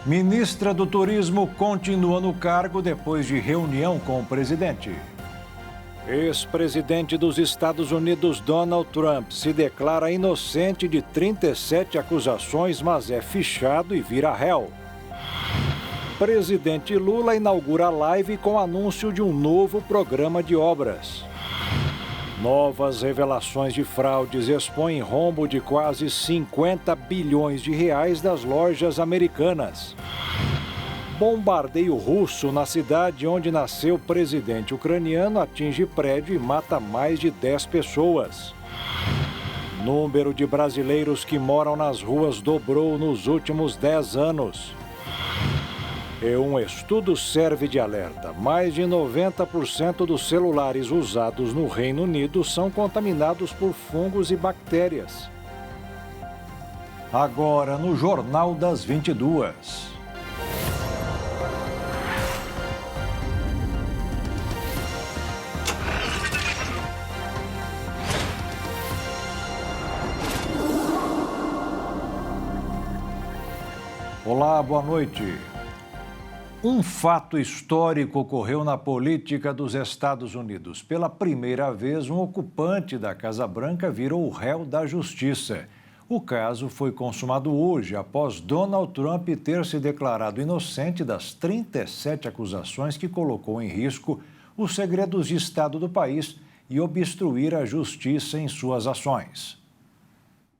Ministra do Turismo continua no cargo depois de reunião com o presidente. Ex-presidente dos Estados Unidos Donald Trump se declara inocente de 37 acusações, mas é fichado e vira réu. Presidente Lula inaugura live com anúncio de um novo programa de obras. Novas revelações de fraudes expõem rombo de quase 50 bilhões de reais das lojas americanas. Bombardeio russo na cidade onde nasceu o presidente ucraniano atinge prédio e mata mais de 10 pessoas. Número de brasileiros que moram nas ruas dobrou nos últimos 10 anos. E um estudo serve de alerta. Mais de 90% dos celulares usados no Reino Unido são contaminados por fungos e bactérias. Agora no Jornal das 22. Olá, boa noite. Um fato histórico ocorreu na política dos Estados Unidos. Pela primeira vez, um ocupante da Casa Branca virou o réu da justiça. O caso foi consumado hoje, após Donald Trump ter se declarado inocente das 37 acusações que colocou em risco os segredos de Estado do país e obstruir a justiça em suas ações.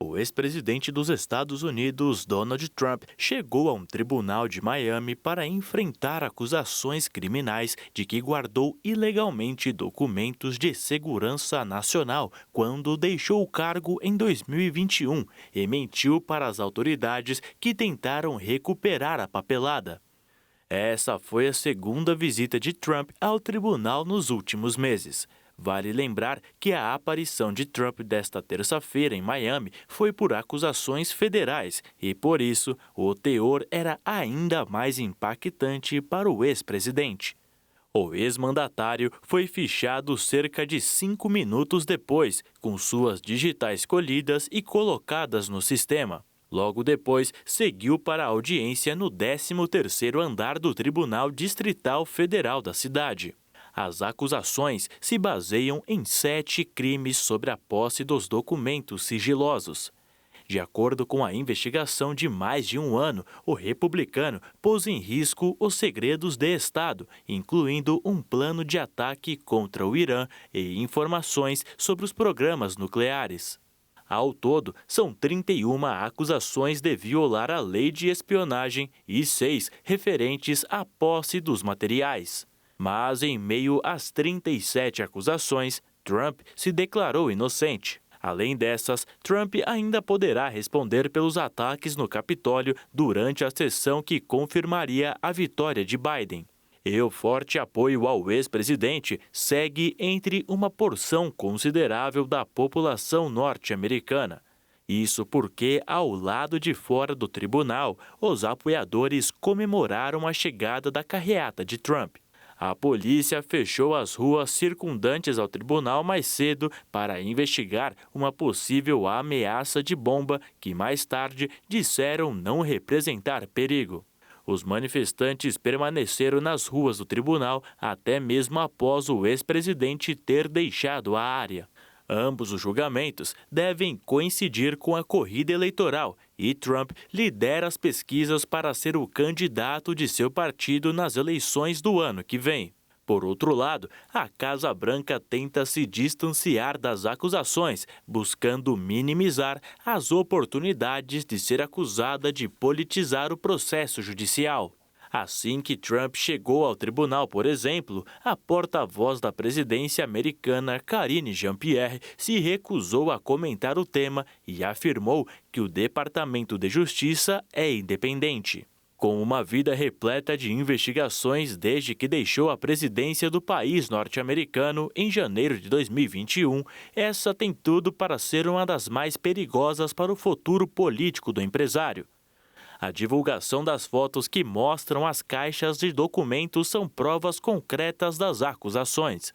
O ex-presidente dos Estados Unidos, Donald Trump, chegou a um tribunal de Miami para enfrentar acusações criminais de que guardou ilegalmente documentos de segurança nacional quando deixou o cargo em 2021 e mentiu para as autoridades que tentaram recuperar a papelada. Essa foi a segunda visita de Trump ao tribunal nos últimos meses. Vale lembrar que a aparição de Trump desta terça-feira em Miami foi por acusações federais e, por isso, o teor era ainda mais impactante para o ex-presidente. O ex-mandatário foi fichado cerca de 5 minutos depois, com suas digitais colhidas e colocadas no sistema. Logo depois, seguiu para a audiência no 13º andar do Tribunal Distrital Federal da cidade. As acusações se baseiam em 7 crimes sobre a posse dos documentos sigilosos. De acordo com a investigação de mais de um ano, o republicano pôs em risco os segredos de Estado, incluindo um plano de ataque contra o Irã e informações sobre os programas nucleares. Ao todo, são 31 acusações de violar a lei de espionagem e 6 referentes à posse dos materiais. Mas, em meio às 37 acusações, Trump se declarou inocente. Além dessas, Trump ainda poderá responder pelos ataques no Capitólio durante a sessão que confirmaria a vitória de Biden. E o forte apoio ao ex-presidente segue entre uma porção considerável da população norte-americana. Isso porque, ao lado de fora do tribunal, os apoiadores comemoraram a chegada da carreata de Trump. A polícia fechou as ruas circundantes ao tribunal mais cedo para investigar uma possível ameaça de bomba que mais tarde disseram não representar perigo. Os manifestantes permaneceram nas ruas do tribunal até mesmo após o ex-presidente ter deixado a área. Ambos os julgamentos devem coincidir com a corrida eleitoral e Trump lidera as pesquisas para ser o candidato de seu partido nas eleições do ano que vem. Por outro lado, a Casa Branca tenta se distanciar das acusações, buscando minimizar as oportunidades de ser acusada de politizar o processo judicial. Assim que Trump chegou ao tribunal, por exemplo, a porta-voz da presidência americana, Karine Jean-Pierre, se recusou a comentar o tema e afirmou que o Departamento de Justiça é independente. Com uma vida repleta de investigações desde que deixou a presidência do país norte-americano em janeiro de 2021, essa tem tudo para ser uma das mais perigosas para o futuro político do empresário. A divulgação das fotos que mostram as caixas de documentos são provas concretas das acusações.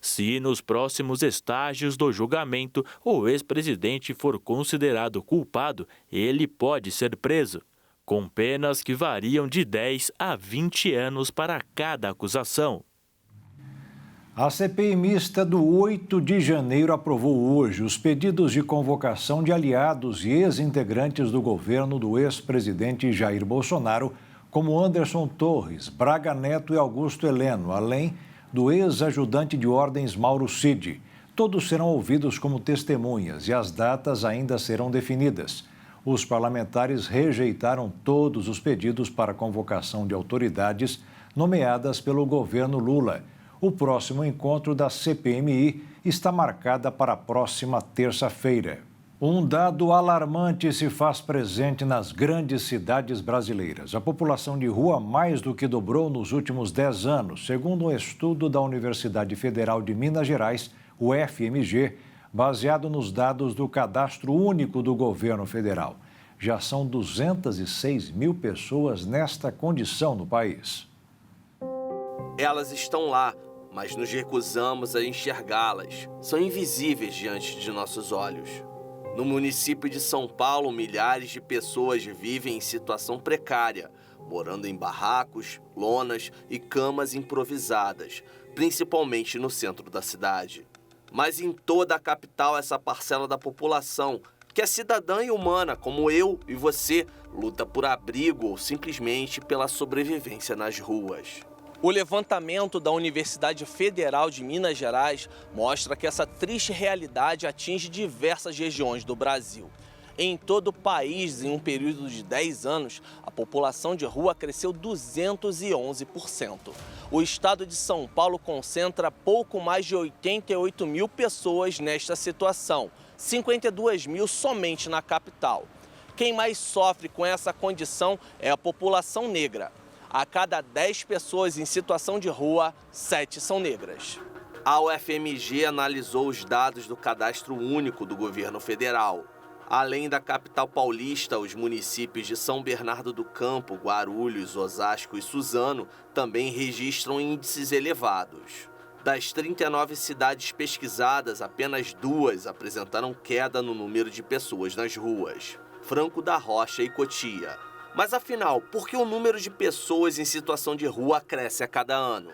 Se nos próximos estágios do julgamento o ex-presidente for considerado culpado, ele pode ser preso. com penas que variam de 10 a 20 anos para cada acusação. A CPI mista do 8 de janeiro aprovou hoje os pedidos de convocação de aliados e ex-integrantes do governo do ex-presidente Jair Bolsonaro, como Anderson Torres, Braga Neto e Augusto Heleno, além do ex-ajudante de ordens Mauro Cid. Todos serão ouvidos como testemunhas e as datas ainda serão definidas. Os parlamentares rejeitaram todos os pedidos para convocação de autoridades nomeadas pelo governo Lula. O próximo encontro da CPMI está marcado para a próxima terça-feira. Um dado alarmante se faz presente nas grandes cidades brasileiras. A população de rua mais do que dobrou nos últimos 10 anos, segundo um estudo da Universidade Federal de Minas Gerais, o FMG, baseado nos dados do Cadastro Único do Governo Federal. Já são 206 mil pessoas nesta condição no país. Elas estão lá, mas nos recusamos a enxergá-las. São invisíveis diante de nossos olhos. No município de São Paulo, milhares de pessoas vivem em situação precária, morando em barracos, lonas e camas improvisadas, principalmente no centro da cidade. Mas em toda a capital, essa parcela da população, que é cidadã e humana, como eu e você, luta por abrigo ou simplesmente pela sobrevivência nas ruas. O levantamento da Universidade Federal de Minas Gerais mostra que essa triste realidade atinge diversas regiões do Brasil. Em todo o país, em um período de 10 anos, a população de rua cresceu 211%. O estado de São Paulo concentra pouco mais de 88 mil pessoas nesta situação, 52 mil somente na capital. Quem mais sofre com essa condição é a população negra. A cada 10 pessoas em situação de rua, 7 são negras. A UFMG analisou os dados do Cadastro Único do Governo Federal. Além da capital paulista, os municípios de São Bernardo do Campo, Guarulhos, Osasco e Suzano também registram índices elevados. Das 39 cidades pesquisadas, apenas 2 apresentaram queda no número de pessoas nas ruas: Franco da Rocha e Cotia. Mas afinal, por que o número de pessoas em situação de rua cresce a cada ano?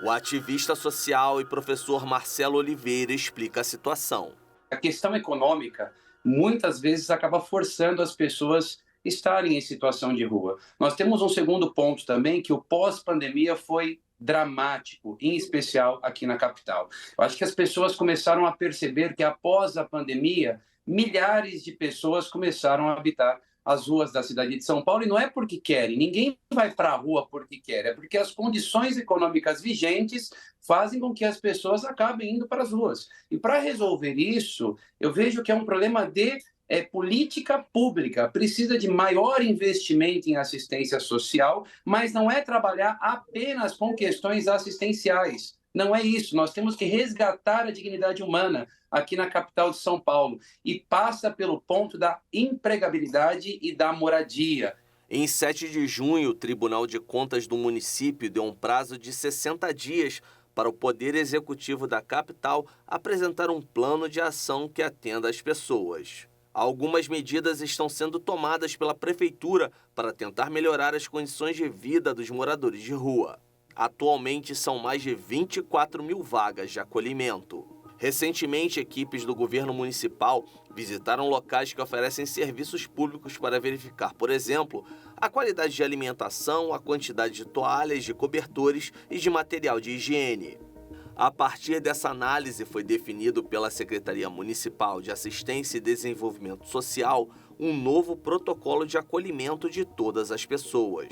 O ativista social e professor Marcelo Oliveira explica a situação. A questão econômica muitas vezes acaba forçando as pessoas a estarem em situação de rua. Nós temos um segundo ponto também, que o pós-pandemia foi dramático, em especial aqui na capital. Eu acho que as pessoas começaram a perceber que após a pandemia, milhares de pessoas começaram a habitar as ruas da cidade de São Paulo, e não é porque querem, ninguém vai para a rua porque quer, é porque as condições econômicas vigentes fazem com que as pessoas acabem indo para as ruas. E para resolver isso, eu vejo que é um problema de política pública, precisa de maior investimento em assistência social, mas não é trabalhar apenas com questões assistenciais. Não é isso, nós temos que resgatar a dignidade humana aqui na capital de São Paulo e passa pelo ponto da empregabilidade e da moradia. Em 7 de junho, o Tribunal de Contas do município deu um prazo de 60 dias para o Poder Executivo da capital apresentar um plano de ação que atenda às pessoas. Algumas medidas estão sendo tomadas pela Prefeitura para tentar melhorar as condições de vida dos moradores de rua. Atualmente, são mais de 24 mil vagas de acolhimento. Recentemente, equipes do governo municipal visitaram locais que oferecem serviços públicos para verificar, por exemplo, a qualidade de alimentação, a quantidade de toalhas, de cobertores e de material de higiene. A partir dessa análise, foi definido pela Secretaria Municipal de Assistência e Desenvolvimento Social um novo protocolo de acolhimento de todas as pessoas.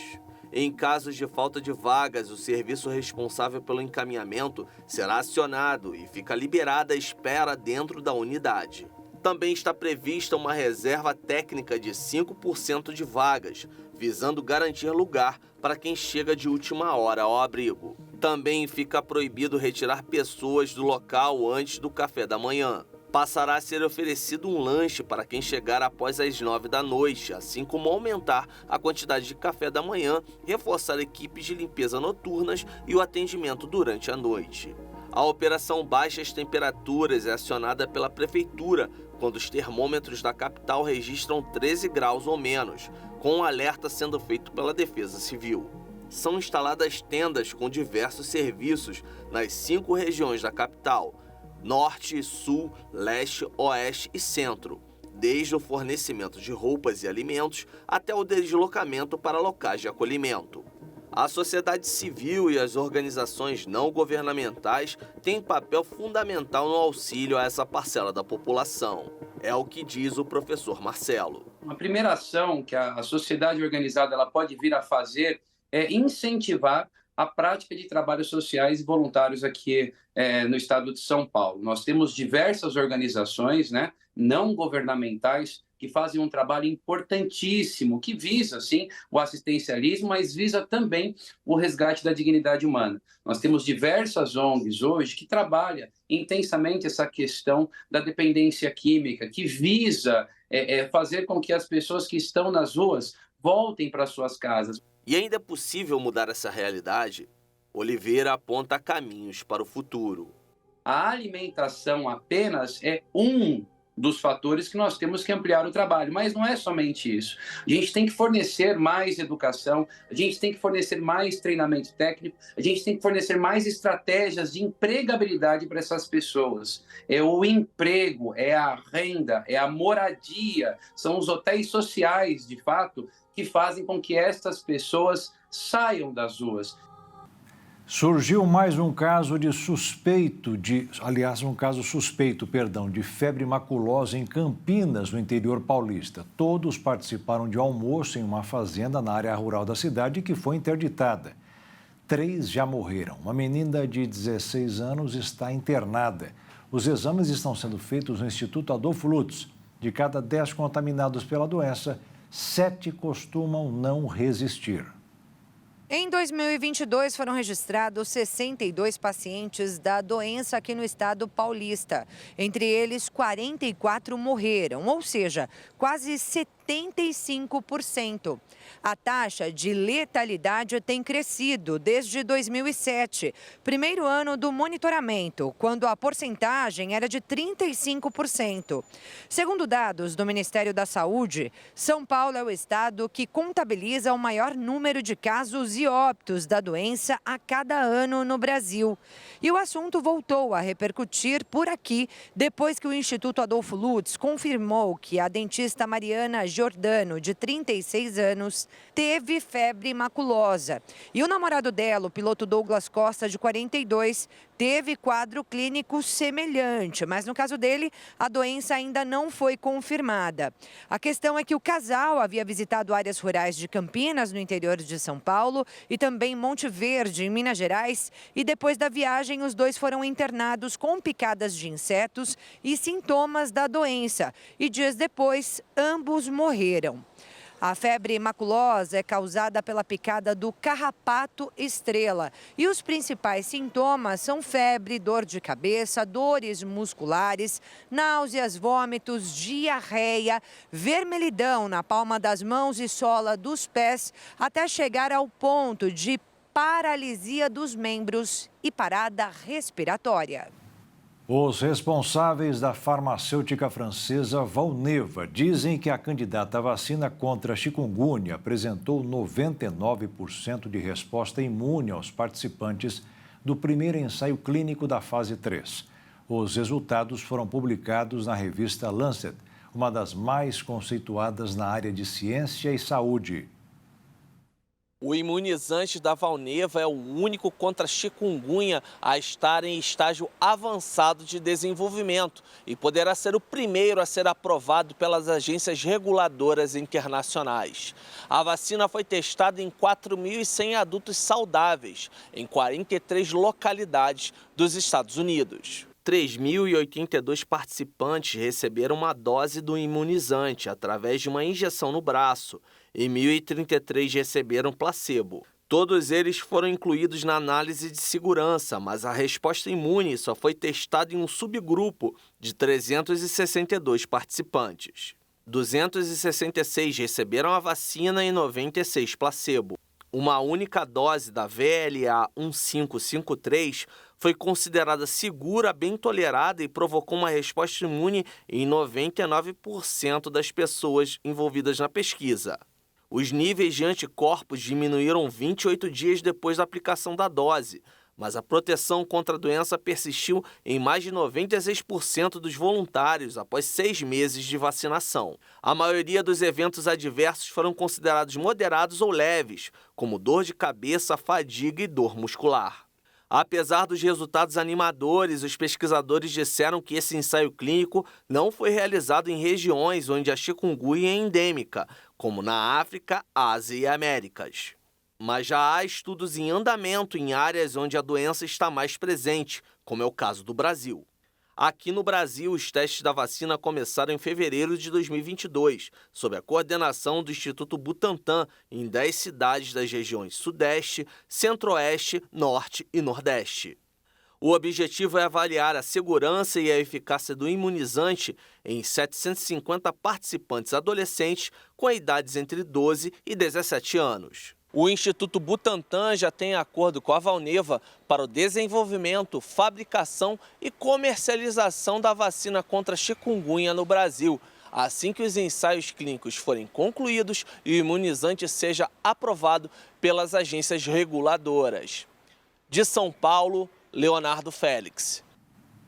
Em casos de falta de vagas, o serviço responsável pelo encaminhamento será acionado e fica liberada a espera dentro da unidade. Também está prevista uma reserva técnica de 5% de vagas, visando garantir lugar para quem chega de última hora ao abrigo. Também fica proibido retirar pessoas do local antes do café da manhã. Passará a ser oferecido um lanche para quem chegar após as 9 da noite, assim como aumentar a quantidade de café da manhã, reforçar equipes de limpeza noturnas e o atendimento durante a noite. A operação Baixas Temperaturas é acionada pela Prefeitura quando os termômetros da capital registram 13 graus ou menos, com um alerta sendo feito pela Defesa Civil. São instaladas tendas com diversos serviços nas 5 regiões da capital: Norte, Sul, Leste, Oeste e Centro, desde o fornecimento de roupas e alimentos até o deslocamento para locais de acolhimento. A sociedade civil e as organizações não governamentais têm papel fundamental no auxílio a essa parcela da população. É o que diz o professor Marcelo. A primeira ação que a sociedade organizada ela pode vir a fazer é incentivar a prática de trabalhos sociais e voluntários aqui no estado de São Paulo. Nós temos diversas organizações, não governamentais, que fazem um trabalho importantíssimo, que visa, sim, o assistencialismo, mas visa também o resgate da dignidade humana. Nós temos diversas ONGs hoje que trabalham intensamente essa questão da dependência química, que visa fazer com que as pessoas que estão nas ruas voltem para suas casas. E ainda é possível mudar essa realidade? Oliveira aponta caminhos para o futuro. A alimentação apenas é um dos fatores que nós temos que ampliar o trabalho, mas não é somente isso. A gente tem que fornecer mais educação, a gente tem que fornecer mais treinamento técnico, a gente tem que fornecer mais estratégias de empregabilidade para essas pessoas. É o emprego, é a renda, é a moradia, são os hotéis sociais, de fato, que fazem com que estas pessoas saiam das ruas. Surgiu mais um caso suspeito de febre maculosa em Campinas, no interior paulista. Todos participaram de almoço em uma fazenda na área rural da cidade que foi interditada. 3 já morreram. Uma menina de 16 anos está internada. Os exames estão sendo feitos no Instituto Adolfo Lutz. De cada 10 contaminados pela doença, 7 costumam não resistir. Em 2022, foram registrados 62 pacientes da doença aqui no estado paulista. Entre eles, 44 morreram, ou seja, quase 75%. A taxa de letalidade tem crescido desde 2007, primeiro ano do monitoramento, quando a porcentagem era de 35%. Segundo dados do Ministério da Saúde, São Paulo é o estado que contabiliza o maior número de casos e óbitos da doença a cada ano no Brasil. E o assunto voltou a repercutir por aqui, depois que o Instituto Adolfo Lutz confirmou que a dentista Mariana Giordano, de 36 anos, teve febre maculosa. E o namorado dela, o piloto Douglas Costa, de 42, teve quadro clínico semelhante, mas no caso dele, a doença ainda não foi confirmada. A questão é que o casal havia visitado áreas rurais de Campinas, no interior de São Paulo, e também Monte Verde, em Minas Gerais, e depois da viagem, os dois foram internados com picadas de insetos e sintomas da doença, e dias depois, ambos morreram. A febre maculosa é causada pela picada do carrapato estrela e os principais sintomas são febre, dor de cabeça, dores musculares, náuseas, vômitos, diarreia, vermelhidão na palma das mãos e sola dos pés, até chegar ao ponto de paralisia dos membros e parada respiratória. Os responsáveis da farmacêutica francesa Valneva dizem que a candidata à vacina contra a chikungunya apresentou 99% de resposta imune aos participantes do primeiro ensaio clínico da fase 3. Os resultados foram publicados na revista Lancet, uma das mais conceituadas na área de ciência e saúde. O imunizante da Valneva é o único contra a chikungunya a estar em estágio avançado de desenvolvimento e poderá ser o primeiro a ser aprovado pelas agências reguladoras internacionais. A vacina foi testada em 4.100 adultos saudáveis, em 43 localidades dos Estados Unidos. 3.082 participantes receberam uma dose do imunizante através de uma injeção no braço e 1.033 receberam placebo. Todos eles foram incluídos na análise de segurança, mas a resposta imune só foi testada em um subgrupo de 362 participantes. 266 receberam a vacina e 96 placebo. Uma única dose da VLA 1553 foi considerada segura, bem tolerada e provocou uma resposta imune em 99% das pessoas envolvidas na pesquisa. Os níveis de anticorpos diminuíram 28 dias depois da aplicação da dose, mas a proteção contra a doença persistiu em mais de 96% dos voluntários após 6 meses de vacinação. A maioria dos eventos adversos foram considerados moderados ou leves, como dor de cabeça, fadiga e dor muscular. Apesar dos resultados animadores, os pesquisadores disseram que esse ensaio clínico não foi realizado em regiões onde a chikungunya é endêmica, como na África, Ásia e Américas. Mas já há estudos em andamento em áreas onde a doença está mais presente, como é o caso do Brasil. Aqui no Brasil, os testes da vacina começaram em fevereiro de 2022, sob a coordenação do Instituto Butantan, em 10 cidades das regiões Sudeste, Centro-Oeste, Norte e Nordeste. O objetivo é avaliar a segurança e a eficácia do imunizante em 750 participantes adolescentes com idades entre 12 e 17 anos. O Instituto Butantan já tem acordo com a Valneva para o desenvolvimento, fabricação e comercialização da vacina contra a chikungunya no Brasil. Assim que os ensaios clínicos forem concluídos e o imunizante seja aprovado pelas agências reguladoras. De São Paulo, Leonardo Félix.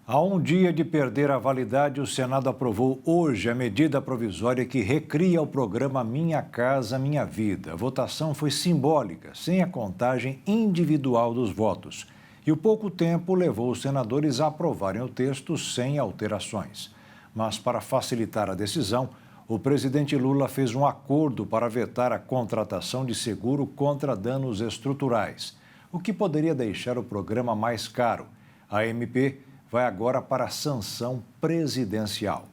Há um dia de perder a validade, o Senado aprovou hoje a medida provisória que recria o programa Minha Casa Minha Vida. A votação foi simbólica, sem a contagem individual dos votos. E o pouco tempo levou os senadores a aprovarem o texto sem alterações. Mas, para facilitar a decisão, o presidente Lula fez um acordo para vetar a contratação de seguro contra danos estruturais, o que poderia deixar o programa mais caro. A MP vai agora para a sanção presidencial.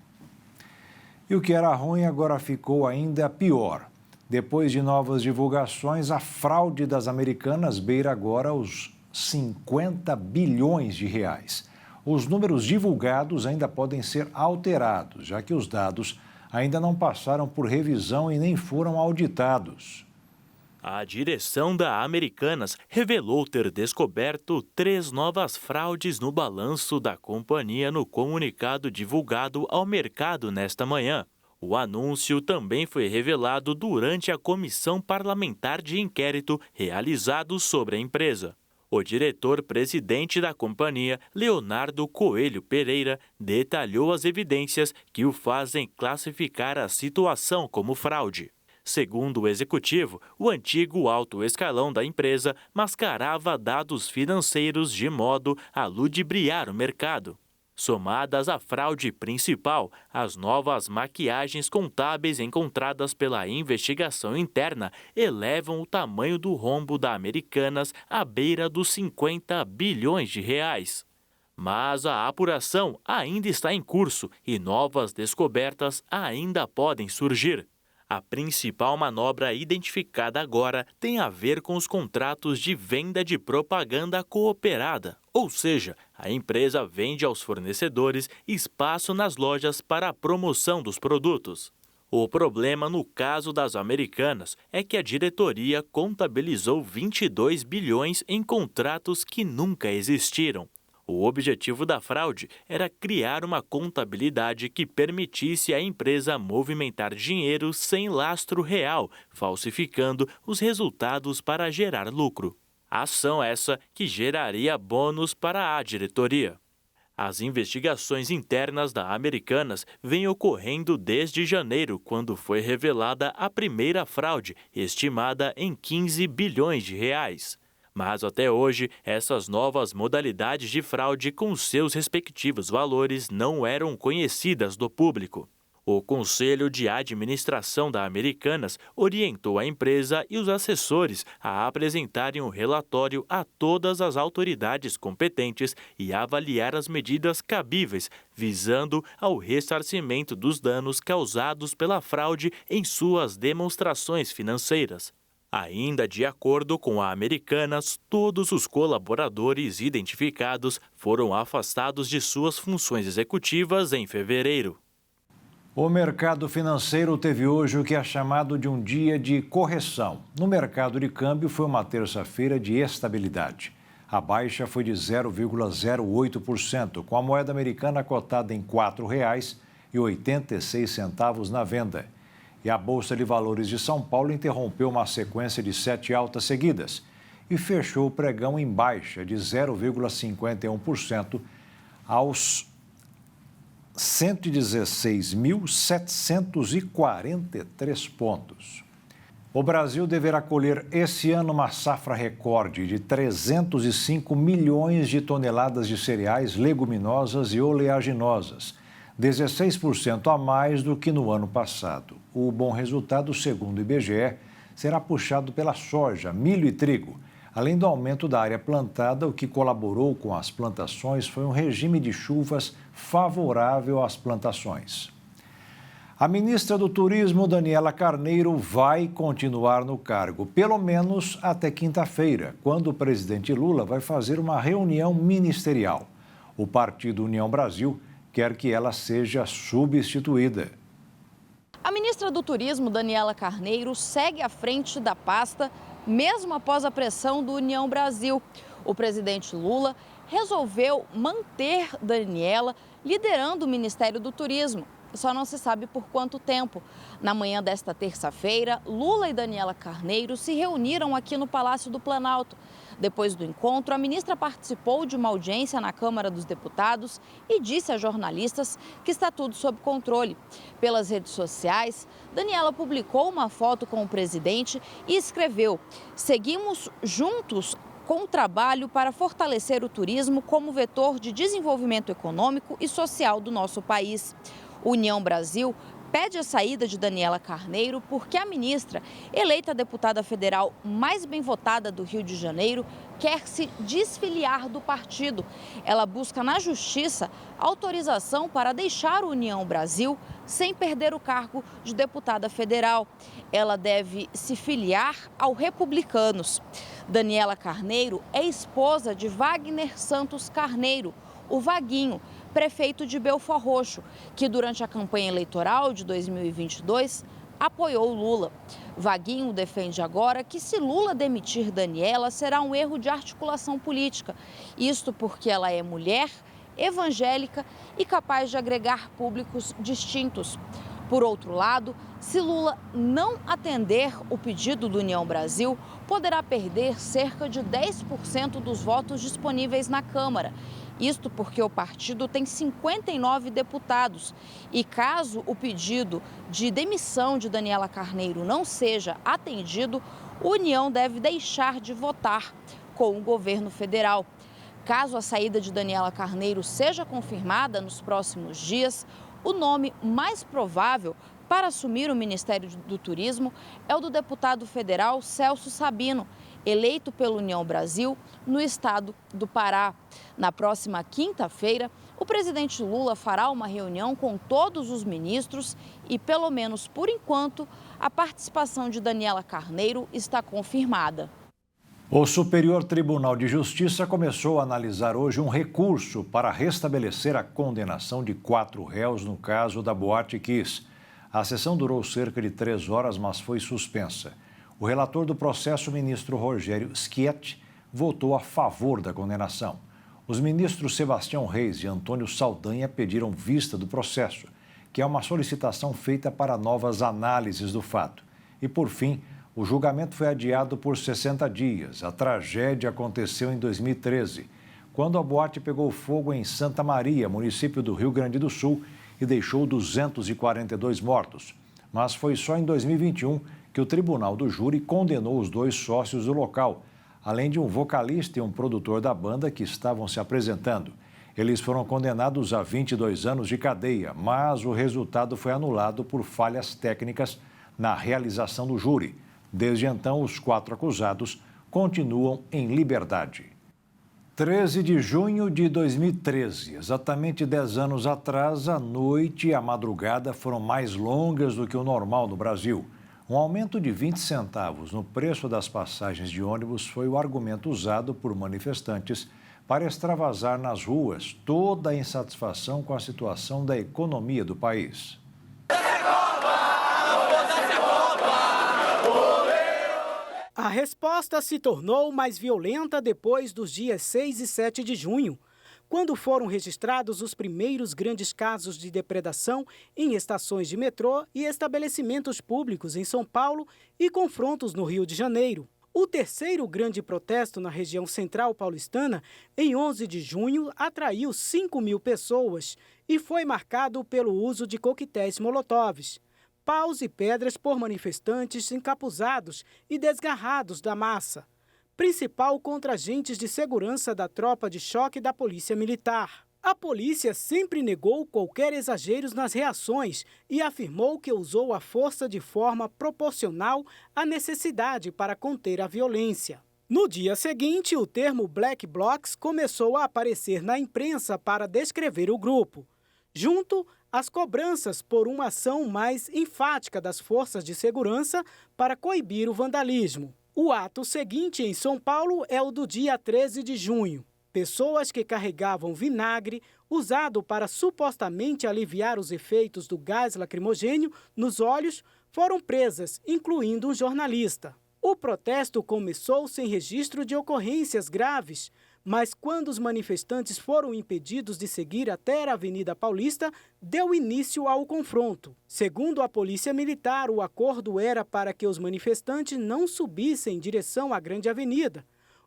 E o que era ruim agora ficou ainda pior. Depois de novas divulgações, a fraude das Americanas beira agora os 50 bilhões de reais. Os números divulgados ainda podem ser alterados, já que os dados ainda não passaram por revisão e nem foram auditados. A direção da Americanas revelou ter descoberto 3 novas fraudes no balanço da companhia no comunicado divulgado ao mercado nesta manhã. O anúncio também foi revelado durante a comissão parlamentar de inquérito realizado sobre a empresa. O diretor-presidente da companhia, Leonardo Coelho Pereira, detalhou as evidências que o fazem classificar a situação como fraude. Segundo o executivo, o antigo alto escalão da empresa mascarava dados financeiros de modo a ludibriar o mercado. Somadas à fraude principal, as novas maquiagens contábeis encontradas pela investigação interna elevam o tamanho do rombo da Americanas à beira dos 50 bilhões de reais. Mas a apuração ainda está em curso e novas descobertas ainda podem surgir. A principal manobra identificada agora tem a ver com os contratos de venda de propaganda cooperada, ou seja, a empresa vende aos fornecedores espaço nas lojas para a promoção dos produtos. O problema no caso das Americanas é que a diretoria contabilizou 22 bilhões em contratos que nunca existiram. O objetivo da fraude era criar uma contabilidade que permitisse à empresa movimentar dinheiro sem lastro real, falsificando os resultados para gerar lucro. Ação essa que geraria bônus para a diretoria. As investigações internas da Americanas vêm ocorrendo desde janeiro, quando foi revelada a primeira fraude, estimada em 15 bilhões de reais. Mas até hoje, essas novas modalidades de fraude com seus respectivos valores não eram conhecidas do público. O Conselho de Administração da Americanas orientou a empresa e os assessores a apresentarem um relatório a todas as autoridades competentes e avaliar as medidas cabíveis, visando ao ressarcimento dos danos causados pela fraude em suas demonstrações financeiras. Ainda de acordo com a Americanas, todos os colaboradores identificados foram afastados de suas funções executivas em fevereiro. O mercado financeiro teve hoje o que é chamado de um dia de correção. No mercado de câmbio foi uma terça-feira de estabilidade. A baixa foi de 0,08%, com a moeda americana cotada em R$ 4,86 na venda. E a Bolsa de Valores de São Paulo interrompeu uma sequência de 7 altas seguidas e fechou o pregão em baixa de 0,51% aos 116.743 pontos. O Brasil deverá colher esse ano uma safra recorde de 305 milhões de toneladas de cereais, leguminosas e oleaginosas, 16% a mais do que no ano passado. O bom resultado, segundo o IBGE, será puxado pela soja, milho e trigo. Além do aumento da área plantada, o que colaborou com as plantações foi um regime de chuvas favorável às plantações. A ministra do Turismo, Daniela Carneiro, vai continuar no cargo, pelo menos até quinta-feira, quando o presidente Lula vai fazer uma reunião ministerial. O Partido União Brasil quer que ela seja substituída. A ministra do Turismo, Daniela Carneiro, segue à frente da pasta, mesmo após a pressão do União Brasil. O presidente Lula resolveu manter Daniela liderando o Ministério do Turismo. Só não se sabe por quanto tempo. Na manhã desta terça-feira, Lula e Daniela Carneiro se reuniram aqui no Palácio do Planalto. Depois do encontro, a ministra participou de uma audiência na Câmara dos Deputados e disse a jornalistas que está tudo sob controle. Pelas redes sociais, Daniela publicou uma foto com o presidente e escreveu: "Seguimos juntos com o trabalho para fortalecer o turismo como vetor de desenvolvimento econômico e social do nosso país." União Brasil pede a saída de Daniela Carneiro porque a ministra, eleita deputada federal mais bem votada do Rio de Janeiro, quer se desfiliar do partido. Ela busca na Justiça autorização para deixar a União Brasil sem perder o cargo de deputada federal. Ela deve se filiar ao Republicanos. Daniela Carneiro é esposa de Wagner Santos Carneiro, o Vaguinho, prefeito de Belford Roxo, que durante a campanha eleitoral de 2022 apoiou Lula. Vaguinho defende agora que se Lula demitir Daniela será um erro de articulação política. Isto porque ela é mulher, evangélica e capaz de agregar públicos distintos. Por outro lado, se Lula não atender o pedido do União Brasil, poderá perder cerca de 10% dos votos disponíveis na Câmara. Isto porque o partido tem 59 deputados e caso o pedido de demissão de Daniela Carneiro não seja atendido, a União deve deixar de votar com o governo federal. Caso a saída de Daniela Carneiro seja confirmada nos próximos dias, o nome mais provável para assumir o Ministério do Turismo é o do deputado federal Celso Sabino, eleito pela União Brasil no estado do Pará. Na próxima quinta-feira, o presidente Lula fará uma reunião com todos os ministros e, pelo menos por enquanto, a participação de Daniela Carneiro está confirmada. O Superior Tribunal de Justiça começou a analisar hoje um recurso para restabelecer a condenação de 4 réus no caso da Boate Kiss. A sessão durou cerca de 3 horas, mas foi suspensa. O relator do processo, o ministro Rogério Schietti, votou a favor da condenação. Os ministros Sebastião Reis e Antônio Saldanha pediram vista do processo, que é uma solicitação feita para novas análises do fato. E, por fim, o julgamento foi adiado por 60 dias. A tragédia aconteceu em 2013, quando a boate pegou fogo em Santa Maria, município do Rio Grande do Sul, e deixou 242 mortos. Mas foi só em 2021 que o tribunal do júri condenou os 2 sócios do local, além de um vocalista e um produtor da banda que estavam se apresentando. Eles foram condenados a 22 anos de cadeia, mas o resultado foi anulado por falhas técnicas na realização do júri. Desde então, os 4 acusados continuam em liberdade. 13 de junho de 2013, exatamente 10 anos atrás, a noite e a madrugada foram mais longas do que o normal no Brasil. Um aumento de 20 centavos no preço das passagens de ônibus foi o argumento usado por manifestantes para extravasar nas ruas toda a insatisfação com a situação da economia do país. A resposta se tornou mais violenta depois dos dias 6 e 7 de junho, quando foram registrados os primeiros grandes casos de depredação em estações de metrô e estabelecimentos públicos em São Paulo e confrontos no Rio de Janeiro. O terceiro grande protesto na região central paulistana, em 11 de junho, atraiu 5.000 pessoas e foi marcado pelo uso de coquetéis molotovs, paus e pedras por manifestantes encapuzados e desgarrados da massa, principal contra agentes de segurança da tropa de choque da Polícia Militar. A polícia sempre negou qualquer exageros nas reações e afirmou que usou a força de forma proporcional à necessidade para conter a violência. No dia seguinte, o termo Black Blocs começou a aparecer na imprensa para descrever o grupo, junto às cobranças por uma ação mais enfática das forças de segurança para coibir o vandalismo. O ato seguinte em São Paulo é o do dia 13 de junho. Pessoas que carregavam vinagre, usado para supostamente aliviar os efeitos do gás lacrimogênio nos olhos, foram presas, incluindo um jornalista. O protesto começou sem registro de ocorrências graves, mas quando os manifestantes foram impedidos de seguir até a Avenida Paulista, deu início ao confronto. Segundo a Polícia Militar, o acordo era para que os manifestantes não subissem em direção à Grande Avenida,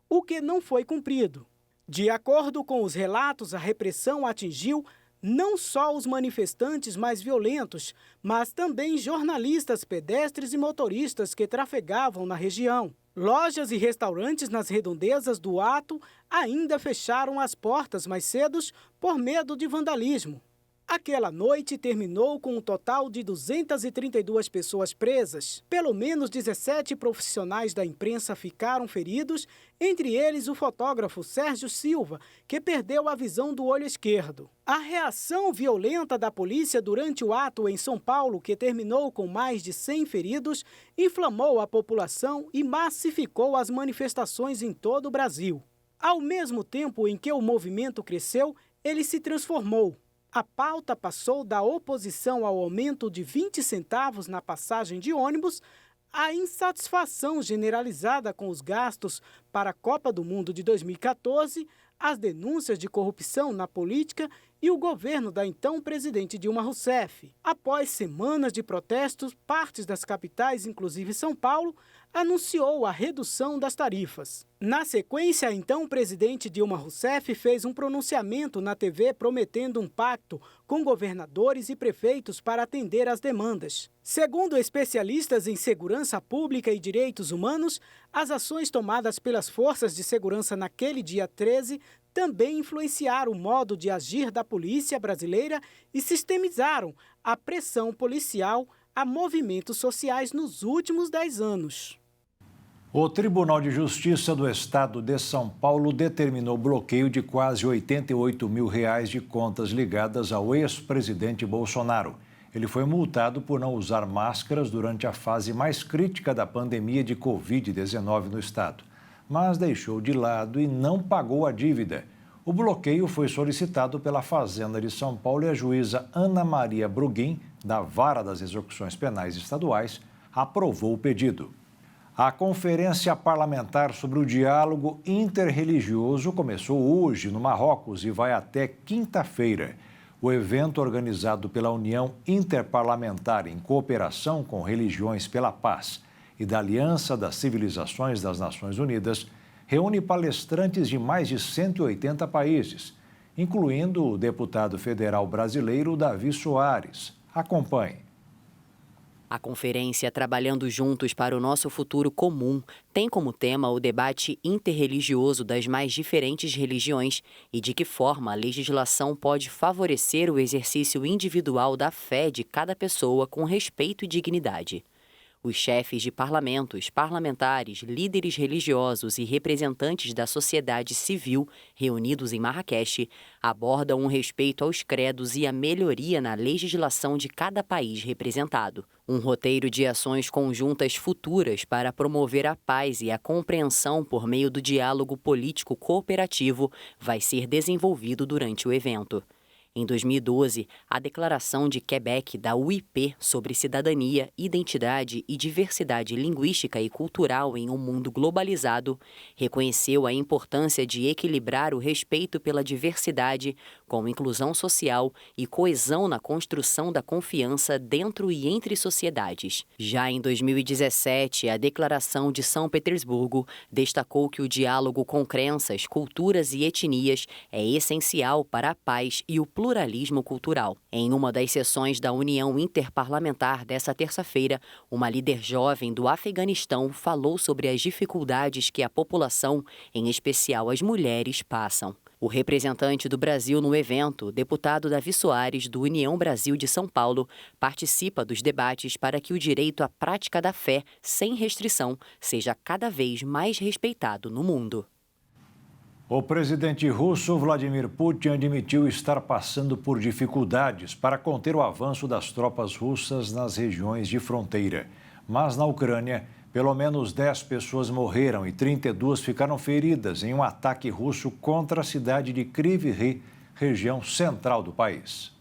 o que não foi cumprido. De acordo com os relatos, a repressão atingiu não só os manifestantes mais violentos, mas também jornalistas, pedestres e motoristas que trafegavam na região. Lojas e restaurantes nas redondezas do ato ainda fecharam as portas mais cedo por medo de vandalismo. Aquela noite terminou com um total de 232 pessoas presas. Pelo menos 17 profissionais da imprensa ficaram feridos, entre eles o fotógrafo Sérgio Silva, que perdeu a visão do olho esquerdo. A reação violenta da polícia durante o ato em São Paulo, que terminou com mais de 100 feridos, inflamou a população e massificou as manifestações em todo o Brasil. Ao mesmo tempo em que o movimento cresceu, ele se transformou. A pauta passou da oposição ao aumento de 20 centavos na passagem de ônibus à insatisfação generalizada com os gastos para a Copa do Mundo de 2014, as denúncias de corrupção na política e o governo da então presidente Dilma Rousseff. Após semanas de protestos, partes das capitais, inclusive São Paulo, anunciou a redução das tarifas. Na sequência, a então presidente Dilma Rousseff fez um pronunciamento na TV prometendo um pacto com governadores e prefeitos para atender às demandas. Segundo especialistas em segurança pública e direitos humanos, as ações tomadas pelas forças de segurança naquele dia 13 também influenciaram o modo de agir da polícia brasileira e sistemizaram a pressão policial a movimentos sociais nos últimos 10 anos. O Tribunal de Justiça do Estado de São Paulo determinou bloqueio de quase R$88 mil de contas ligadas ao ex-presidente Bolsonaro. Ele foi multado por não usar máscaras durante a fase mais crítica da pandemia de Covid-19 no estado, mas deixou de lado e não pagou a dívida. O bloqueio foi solicitado pela Fazenda de São Paulo e a juíza Ana Maria Bruguin, da Vara das Execuções Penais Estaduais, aprovou o pedido. A Conferência Parlamentar sobre o Diálogo Interreligioso começou hoje no Marrocos e vai até quinta-feira. O evento, organizado pela União Interparlamentar em Cooperação com Religiões pela Paz e da Aliança das Civilizações das Nações Unidas, reúne palestrantes de mais de 180 países, incluindo o deputado federal brasileiro Davi Soares. Acompanhe. A conferência Trabalhando Juntos para o Nosso Futuro Comum tem como tema o debate interreligioso das mais diferentes religiões e de que forma a legislação pode favorecer o exercício individual da fé de cada pessoa com respeito e dignidade. Os chefes de parlamentos, parlamentares, líderes religiosos e representantes da sociedade civil reunidos em Marrakech abordam o respeito aos credos e a melhoria na legislação de cada país representado. Um roteiro de ações conjuntas futuras para promover a paz e a compreensão por meio do diálogo político cooperativo vai ser desenvolvido durante o evento. Em 2012, a Declaração de Quebec da UIP sobre cidadania, identidade e diversidade linguística e cultural em um mundo globalizado reconheceu a importância de equilibrar o respeito pela diversidade com inclusão social e coesão na construção da confiança dentro e entre sociedades. Já em 2017, a Declaração de São Petersburgo destacou que o diálogo com crenças, culturas e etnias é essencial para a paz e o pluralismo cultural. Em uma das sessões da União Interparlamentar desta terça-feira, uma líder jovem do Afeganistão falou sobre as dificuldades que a população, em especial as mulheres, passam. O representante do Brasil no evento, deputado Davi Soares, do União Brasil de São Paulo, participa dos debates para que o direito à prática da fé, sem restrição, seja cada vez mais respeitado no mundo. O presidente russo Vladimir Putin admitiu estar passando por dificuldades para conter o avanço das tropas russas nas regiões de fronteira. Mas na Ucrânia, pelo menos 10 pessoas morreram e 32 ficaram feridas em um ataque russo contra a cidade de Kryvyi Rih, região central do país.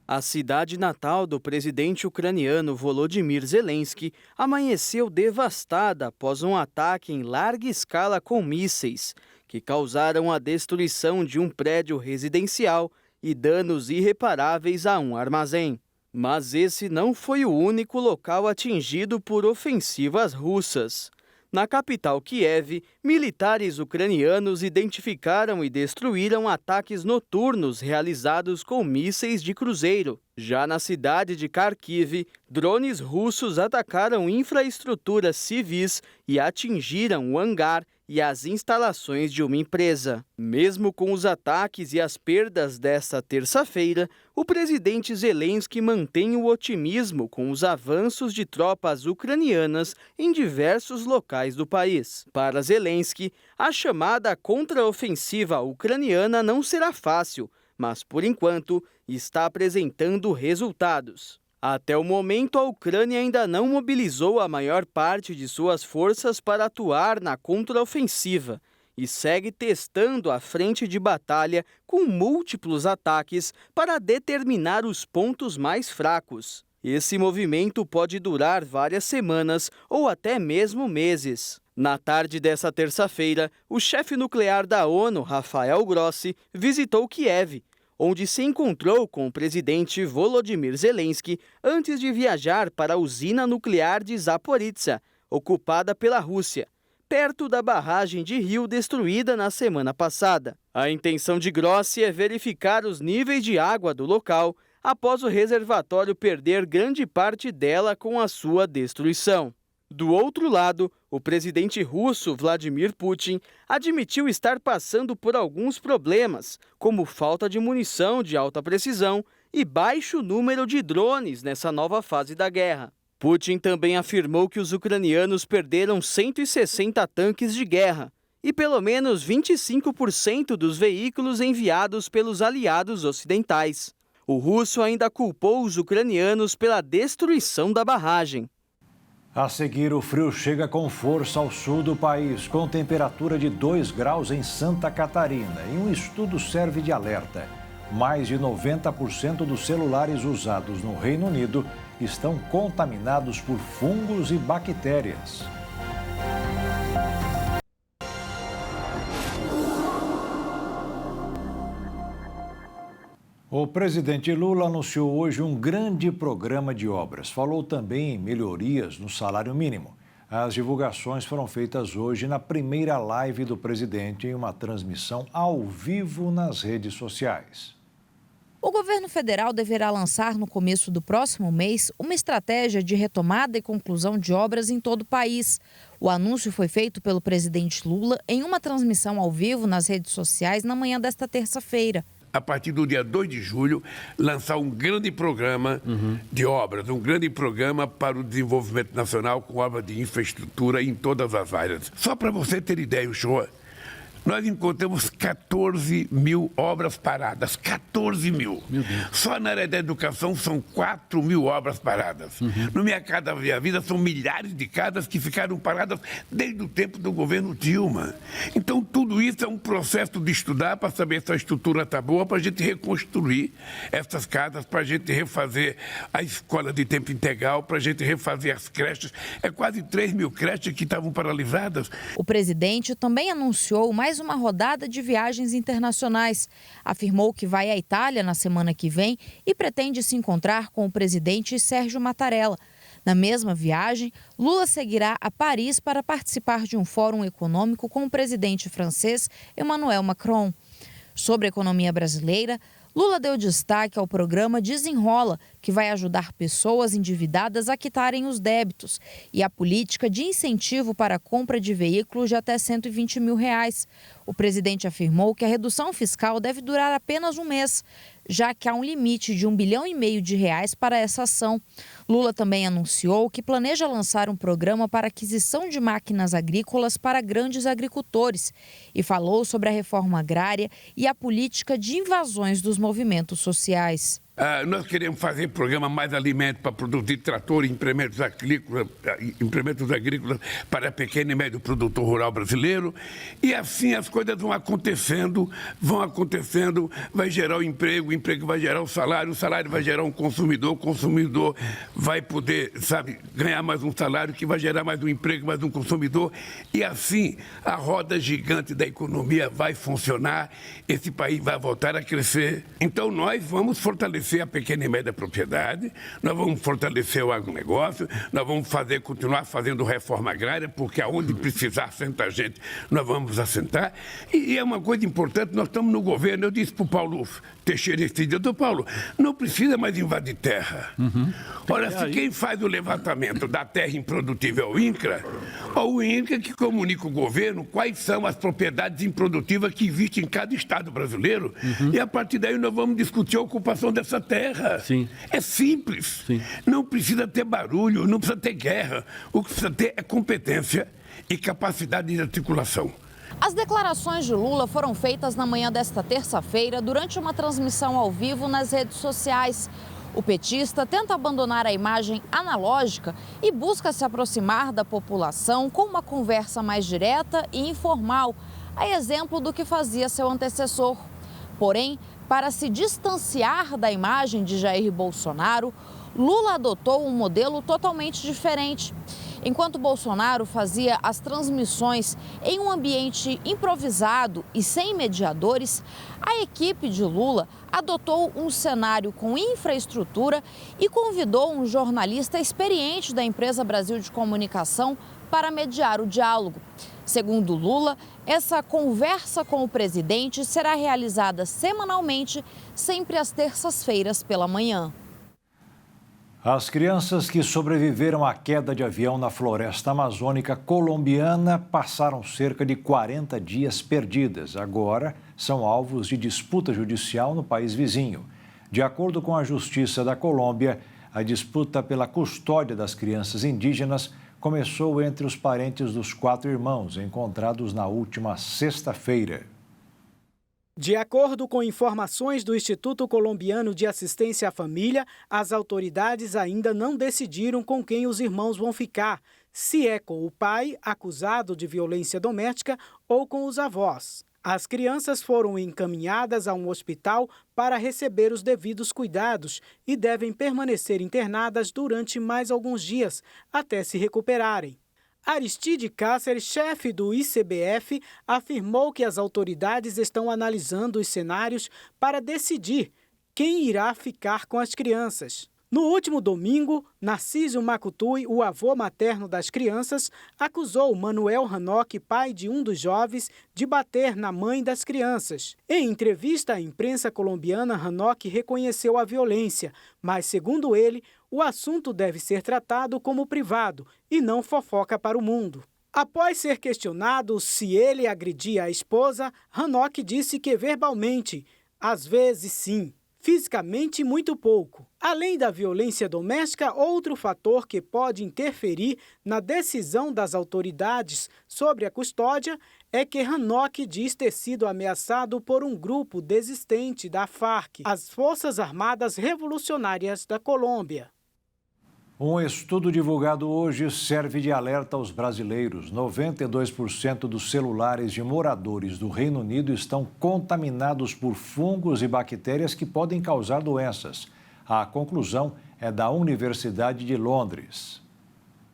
A cidade natal do presidente ucraniano Volodymyr Zelensky amanheceu devastada após um ataque em larga escala com mísseis, que causaram a destruição de um prédio residencial e danos irreparáveis a um armazém. Mas esse não foi o único local atingido por ofensivas russas. Na capital Kiev, militares ucranianos identificaram e destruíram ataques noturnos realizados com mísseis de cruzeiro. Já na cidade de Kharkiv, drones russos atacaram infraestruturas civis e atingiram o hangar e as instalações de uma empresa. Mesmo com os ataques e as perdas desta terça-feira, o presidente Zelensky mantém o otimismo com os avanços de tropas ucranianas em diversos locais do país. Para Zelensky, a chamada contraofensiva ucraniana não será fácil, mas, por enquanto, está apresentando resultados. Até o momento, a Ucrânia ainda não mobilizou a maior parte de suas forças para atuar na contraofensiva e segue testando a frente de batalha com múltiplos ataques para determinar os pontos mais fracos. Esse movimento pode durar várias semanas ou até mesmo meses. Na tarde dessa terça-feira, o chefe nuclear da ONU, Rafael Grossi, visitou Kiev, onde se encontrou com o presidente Volodymyr Zelensky antes de viajar para a usina nuclear de Zaporizhzhia, ocupada pela Rússia, perto da barragem de Rio destruída na semana passada. A intenção de Grossi é verificar os níveis de água do local após o reservatório perder grande parte dela com a sua destruição. Do outro lado, o presidente russo Vladimir Putin admitiu estar passando por alguns problemas, como falta de munição de alta precisão e baixo número de drones nessa nova fase da guerra. Putin também afirmou que os ucranianos perderam 160 tanques de guerra e pelo menos 25% dos veículos enviados pelos aliados ocidentais. O russo ainda culpou os ucranianos pela destruição da barragem. A seguir, o frio chega com força ao sul do país, com temperatura de 2 graus em Santa Catarina. E um estudo serve de alerta. Mais de 90% dos celulares usados no Reino Unido estão contaminados por fungos e bactérias. O presidente Lula anunciou hoje um grande programa de obras. Falou também em melhorias no salário mínimo. As divulgações foram feitas hoje na primeira live do presidente em uma transmissão ao vivo nas redes sociais. O governo federal deverá lançar no começo do próximo mês uma estratégia de retomada e conclusão de obras em todo o país. O anúncio foi feito pelo presidente Lula em uma transmissão ao vivo nas redes sociais na manhã desta terça-feira. A partir do dia 2 de julho, lançar um grande programa de obras, um grande programa para o desenvolvimento nacional com obras de infraestrutura em todas as áreas. Só para você ter ideia, nós encontramos 14 mil obras paradas. 14 mil. Meu Deus. Só na área da educação são 4 mil obras paradas. No Minha Casa Minha Vida são milhares de casas que ficaram paradas desde o tempo do governo Dilma. Então, tudo isso é um processo de estudar para saber se a estrutura está boa, para a gente reconstruir essas casas, para a gente refazer a escola de tempo integral, para a gente refazer as creches. É quase 3 mil creches que estavam paralisadas. O presidente também anunciou mais uma rodada de viagens internacionais. Afirmou que vai à Itália na semana que vem e pretende se encontrar com o presidente Sérgio Mattarella. Na mesma viagem, Lula seguirá a Paris para participar de um fórum econômico com o presidente francês Emmanuel Macron. Sobre a economia brasileira, Lula deu destaque ao programa Desenrola, que vai ajudar pessoas endividadas a quitarem os débitos, e à política de incentivo para a compra de veículos de até R$120 mil. O presidente afirmou que a redução fiscal deve durar apenas um mês, já que há um limite de R$1,5 bilhão para essa ação. Lula também anunciou que planeja lançar um programa para aquisição de máquinas agrícolas para grandes agricultores e falou sobre a reforma agrária e a política de invasões dos movimentos sociais. Nós queremos fazer programa Mais Alimento para produzir trator e implementos agrícolas para pequeno e médio produtor rural brasileiro. E assim as coisas vão acontecendo, vai gerar o emprego vai gerar o salário vai gerar um consumidor, o consumidor vai poder, ganhar mais um salário, que vai gerar mais um emprego, mais um consumidor. E assim a roda gigante da economia vai funcionar, esse país vai voltar a crescer. Então nós vamos fortalecer a pequena e média propriedade, nós vamos fortalecer o agronegócio, nós vamos continuar fazendo reforma agrária, porque aonde precisar assentar gente, nós vamos assentar. E é uma coisa importante, nós estamos no governo, eu disse para o Paulo Teixeira esse dia, doutor Paulo, não precisa mais invadir terra. Olha, se quem faz o levantamento da terra improdutível é o INCRA, o INCRA que comunica o governo quais são as propriedades improdutivas que existem em cada estado brasileiro, e a partir daí nós vamos discutir a ocupação dessa terra. Sim. É simples. Sim. Não precisa ter barulho, não precisa ter guerra. O que precisa ter é competência e capacidade de articulação. As declarações de Lula foram feitas na manhã desta terça-feira durante uma transmissão ao vivo nas redes sociais. O petista tenta abandonar a imagem analógica e busca se aproximar da população com uma conversa mais direta e informal, a exemplo do que fazia seu antecessor. Porém, para se distanciar da imagem de Jair Bolsonaro, Lula adotou um modelo totalmente diferente. Enquanto Bolsonaro fazia as transmissões em um ambiente improvisado e sem mediadores, a equipe de Lula adotou um cenário com infraestrutura e convidou um jornalista experiente da empresa Brasil de Comunicação para mediar o diálogo. Segundo Lula, essa conversa com o presidente será realizada semanalmente, sempre às terças-feiras pela manhã. As crianças que sobreviveram à queda de avião na floresta amazônica colombiana passaram cerca de 40 dias perdidas. Agora são alvos de disputa judicial no país vizinho. De acordo com a Justiça da Colômbia, a disputa pela custódia das crianças indígenas começou entre os parentes dos 4 irmãos encontrados na última sexta-feira. De acordo com informações do Instituto Colombiano de Assistência à Família, as autoridades ainda não decidiram com quem os irmãos vão ficar, se é com o pai, acusado de violência doméstica, ou com os avós. As crianças foram encaminhadas a um hospital para receber os devidos cuidados e devem permanecer internadas durante mais alguns dias, até se recuperarem. Aristide Cáceres, chefe do ICBF, afirmou que as autoridades estão analisando os cenários para decidir quem irá ficar com as crianças. No último domingo, Narciso Macutui, o avô materno das crianças, acusou Manuel Ranoc, pai de um dos jovens, de bater na mãe das crianças. Em entrevista à imprensa colombiana, Ranoc reconheceu a violência, mas, segundo ele, o assunto deve ser tratado como privado e não fofoca para o mundo. Após ser questionado se ele agredia a esposa, Ranoc disse que verbalmente, às vezes sim. Fisicamente, muito pouco. Além da violência doméstica, outro fator que pode interferir na decisão das autoridades sobre a custódia é que Hanok diz ter sido ameaçado por um grupo desistente da FARC, as Forças Armadas Revolucionárias da Colômbia. Um estudo divulgado hoje serve de alerta aos brasileiros. 92% dos celulares de moradores do Reino Unido estão contaminados por fungos e bactérias que podem causar doenças. A conclusão é da Universidade de Londres.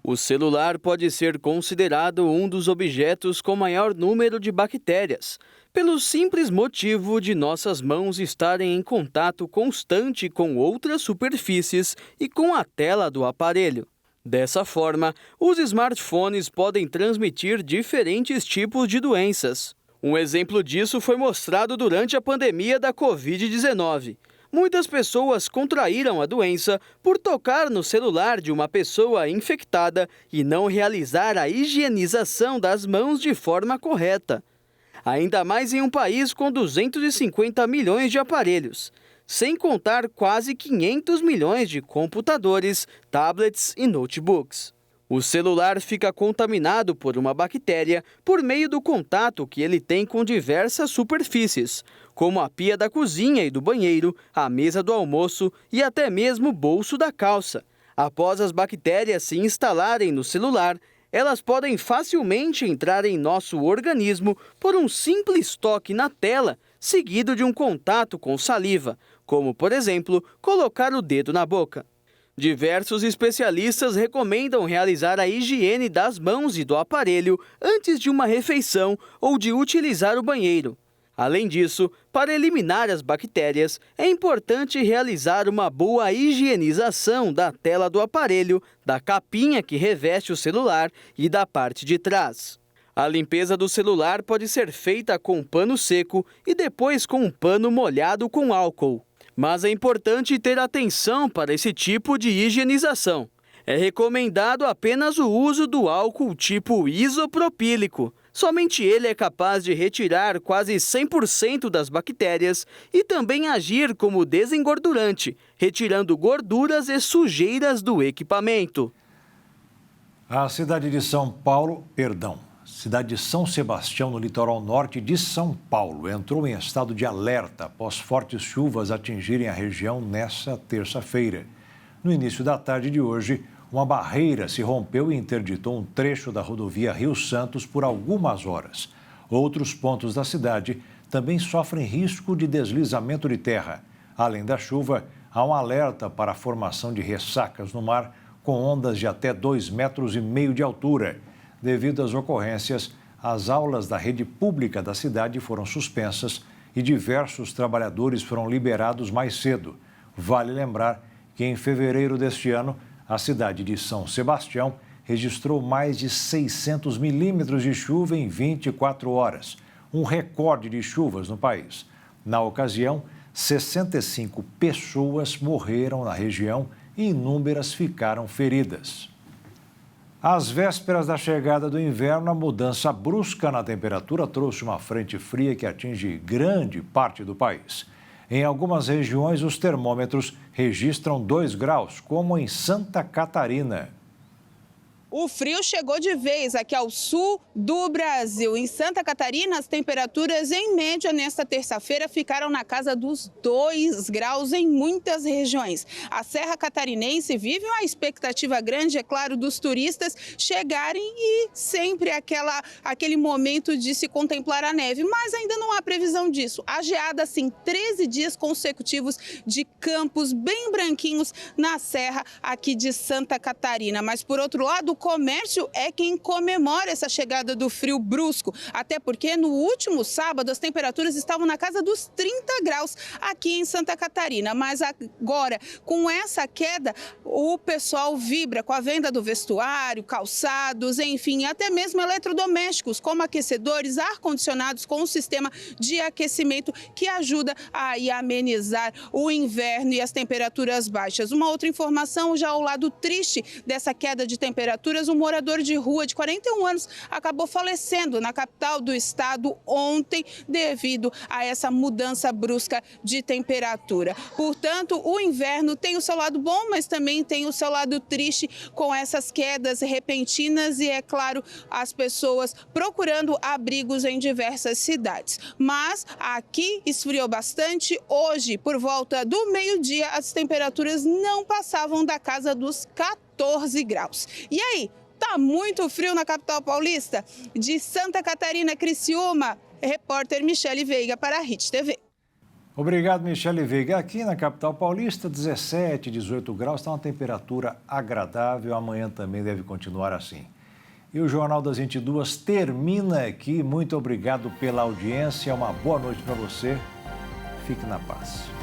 O celular pode ser considerado um dos objetos com maior número de bactérias, pelo simples motivo de nossas mãos estarem em contato constante com outras superfícies e com a tela do aparelho. Dessa forma, os smartphones podem transmitir diferentes tipos de doenças. Um exemplo disso foi mostrado durante a pandemia da Covid-19. Muitas pessoas contraíram a doença por tocar no celular de uma pessoa infectada e não realizar a higienização das mãos de forma correta. Ainda mais em um país com 250 milhões de aparelhos, sem contar quase 500 milhões de computadores, tablets e notebooks. O celular fica contaminado por uma bactéria por meio do contato que ele tem com diversas superfícies, como a pia da cozinha e do banheiro, a mesa do almoço e até mesmo o bolso da calça. Após as bactérias se instalarem no celular, elas podem facilmente entrar em nosso organismo por um simples toque na tela, seguido de um contato com saliva, como, por exemplo, colocar o dedo na boca. Diversos especialistas recomendam realizar a higiene das mãos e do aparelho antes de uma refeição ou de utilizar o banheiro. Além disso, para eliminar as bactérias, é importante realizar uma boa higienização da tela do aparelho, da capinha que reveste o celular e da parte de trás. A limpeza do celular pode ser feita com pano seco e depois com um pano molhado com álcool. Mas é importante ter atenção para esse tipo de higienização. É recomendado apenas o uso do álcool tipo isopropílico. Somente ele é capaz de retirar quase 100% das bactérias e também agir como desengordurante, retirando gorduras e sujeiras do equipamento. A cidade de cidade de São Sebastião, no litoral norte de São Paulo, entrou em estado de alerta após fortes chuvas atingirem a região nesta terça-feira. No início da tarde de hoje, uma barreira se rompeu e interditou um trecho da rodovia Rio Santos por algumas horas. Outros pontos da cidade também sofrem risco de deslizamento de terra. Além da chuva, há um alerta para a formação de ressacas no mar com ondas de até 2,5 metros de altura. Devido às ocorrências, as aulas da rede pública da cidade foram suspensas e diversos trabalhadores foram liberados mais cedo. Vale lembrar que em fevereiro deste ano, a cidade de São Sebastião registrou mais de 600 milímetros de chuva em 24 horas, um recorde de chuvas no país. Na ocasião, 65 pessoas morreram na região e inúmeras ficaram feridas. Às vésperas da chegada do inverno, a mudança brusca na temperatura trouxe uma frente fria que atinge grande parte do país. Em algumas regiões, os termômetros registram 2 graus, como em Santa Catarina. O frio chegou de vez aqui ao sul do Brasil. Em Santa Catarina, as temperaturas em média nesta terça-feira ficaram na casa dos 2 graus em muitas regiões. A Serra Catarinense vive uma expectativa grande, é claro, dos turistas chegarem e sempre aquele momento de se contemplar a neve. Mas ainda não há previsão disso. A geada, assim, 13 dias consecutivos de campos bem branquinhos na serra aqui de Santa Catarina. Mas, por outro lado, o comércio é quem comemora essa chegada do frio brusco, até porque no último sábado as temperaturas estavam na casa dos 30 graus aqui em Santa Catarina, mas agora com essa queda o pessoal vibra com a venda do vestuário, calçados, enfim, até mesmo eletrodomésticos como aquecedores, ar-condicionados com um sistema de aquecimento que ajuda a amenizar o inverno e as temperaturas baixas. Uma outra informação já ao lado triste dessa queda de temperatura temperaturas, um morador de rua de 41 anos acabou falecendo na capital do estado ontem devido a essa mudança brusca de temperatura. Portanto, o inverno tem o seu lado bom, mas também tem o seu lado triste com essas quedas repentinas e, é claro, as pessoas procurando abrigos em diversas cidades. Mas aqui esfriou bastante. Hoje, por volta do meio-dia, as temperaturas não passavam da casa dos 14 graus. E aí, tá muito frio na capital paulista? De Santa Catarina, Criciúma, repórter Michele Veiga para a Hit TV. Obrigado, Michele Veiga. Aqui na capital paulista, 17, 18 graus, está uma temperatura agradável. Amanhã também deve continuar assim. E o Jornal das 22 termina aqui. Muito obrigado pela audiência. Uma boa noite para você. Fique na paz.